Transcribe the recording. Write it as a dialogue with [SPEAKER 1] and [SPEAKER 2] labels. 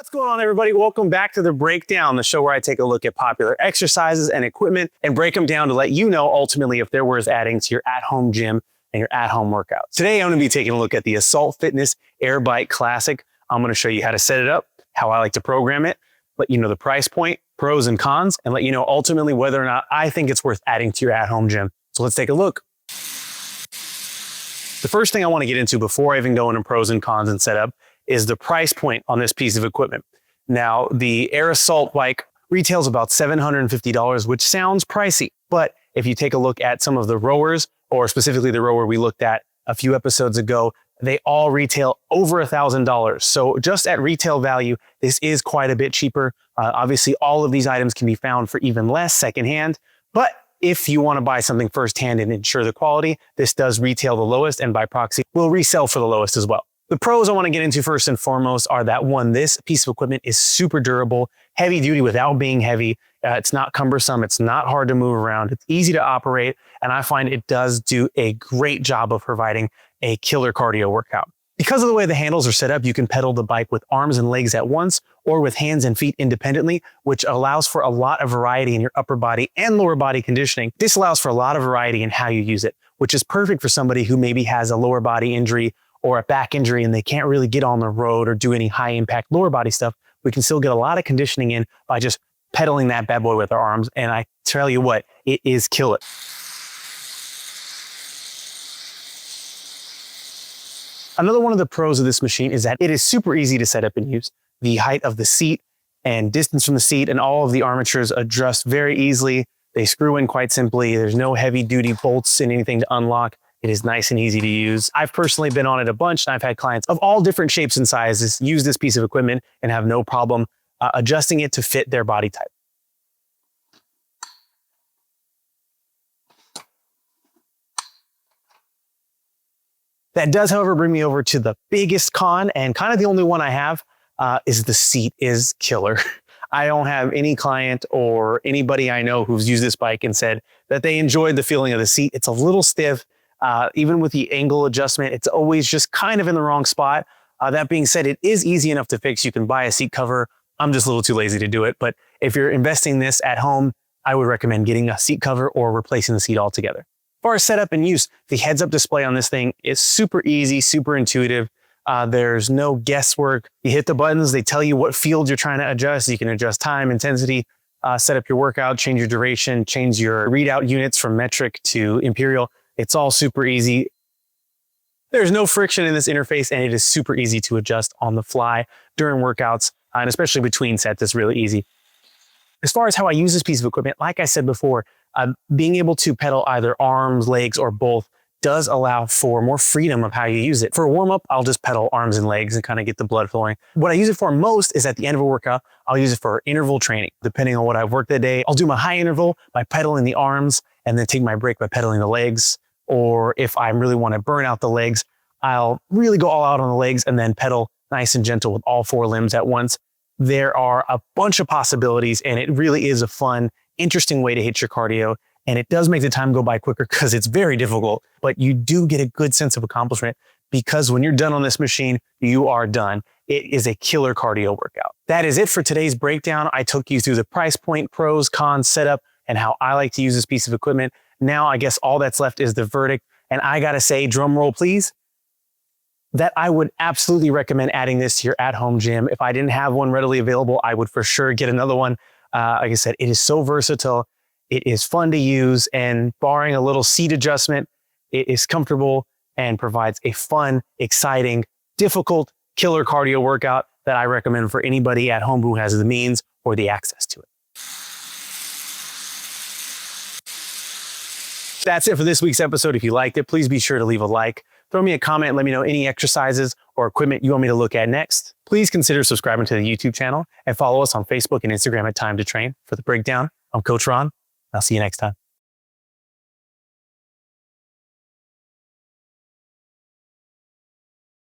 [SPEAKER 1] What's going on, everybody? Welcome back to The Breakdown, the show where I take a look at popular exercises and equipment and break them down to let you know ultimately if they're worth adding to your at-home gym and your at-home workouts. Today, I'm going to be taking a look at the AssaultFitness AirBike Classic. I'm going to show you how to set it up, how I like to program it, let you know the price point, pros and cons, and let you know ultimately whether or not I think it's worth adding to your at-home gym. So let's take a look. The first thing I want to get into before I even go into pros and cons and setup is the price point on this piece of equipment. Now, the Air Assault bike retails about $750, which sounds pricey. But if you take a look at some of the rowers, or specifically the rower we looked at a few episodes ago, they all retail over $1,000. So just at retail value, this is quite a bit cheaper. Obviously, all of these items can be found for even less secondhand. But if you want to buy something firsthand and ensure the quality, this does retail the lowest, and by proxy, will resell for the lowest as well. The pros I want to get into first and foremost are that one, this piece of equipment is super durable, heavy duty without being heavy. It's not cumbersome. It's not hard to move around. It's easy to operate. And I find it does do a great job of providing a killer cardio workout. Because of the way the handles are set up, you can pedal the bike with arms and legs at once or with hands and feet independently, which allows for a lot of variety in your upper body and lower body conditioning. This allows for a lot of variety in how you use it, which is perfect for somebody who maybe has a lower body injury or a back injury and they can't really get on the road or do any high impact lower body stuff. We can still get a lot of conditioning in by just pedaling that bad boy with our arms. And I tell you what, it is killer. Another one of the pros of this machine is that it is super easy to set up and use. The height of the seat and distance from the seat and all of the armatures adjust very easily. They screw in quite simply. There's no heavy duty bolts and anything to unlock. It is nice and easy to use. I've personally been on it a bunch, and I've had clients of all different shapes and sizes use this piece of equipment and have no problem adjusting it to fit their body type. That does, however, bring me over to the biggest con, and kind of the only one I have, is the seat is killer. I don't have any client or anybody I know who's used this bike and said that they enjoyed the feeling of the seat. It's a little stiff. Even with the angle adjustment, it's always just kind of in the wrong spot. That being said, it is easy enough to fix. You can buy a seat cover. I'm just a little too lazy to do it. But if you're investing this at home, I would recommend getting a seat cover or replacing the seat altogether. As far as setup and use, the heads-up display on this thing is super easy, super intuitive. There's no guesswork. You hit the buttons, they tell you what field you're trying to adjust. You can adjust time, intensity, set up your workout, change your duration, change your readout units from metric to imperial. It's all super easy. There's no friction in this interface, and it is super easy to adjust on the fly during workouts, and especially between sets, it's really easy. As far as how I use this piece of equipment, like I said before, being able to pedal either arms, legs, or both does allow for more freedom of how you use it. For a warm-up, I'll just pedal arms and legs and kind of get the blood flowing. What I use it for most is at the end of a workout, I'll use it for interval training. Depending on what I've worked that day, I'll do my high interval by pedaling the arms and then take my break by pedaling the legs. Or if I really want to burn out the legs, I'll really go all out on the legs and then pedal nice and gentle with all four limbs at once. There are a bunch of possibilities, and it really is a fun, interesting way to hit your cardio. And it does make the time go by quicker because it's very difficult, but you do get a good sense of accomplishment because when you're done on this machine, you are done. It is a killer cardio workout. That is it for today's breakdown. I took you through the price point, pros, cons, setup, and how I like to use this piece of equipment. Now, I guess all that's left is the verdict. And I got to say, drum roll, please, that I would absolutely recommend adding this to your at-home gym. If I didn't have one readily available, I would for sure get another one. Like I said, it is so versatile. It is fun to use, and barring a little seat adjustment, it is comfortable and provides a fun, exciting, difficult, killer cardio workout that I recommend for anybody at home who has the means or the access to it. That's it for this week's episode. If you liked it, please be sure to leave a like. Throw me a comment and let me know any exercises or equipment you want me to look at next. Please consider subscribing to the YouTube channel and follow us on Facebook and Instagram at Time to Train. For The Breakdown, I'm Coach Ron. I'll see you next time.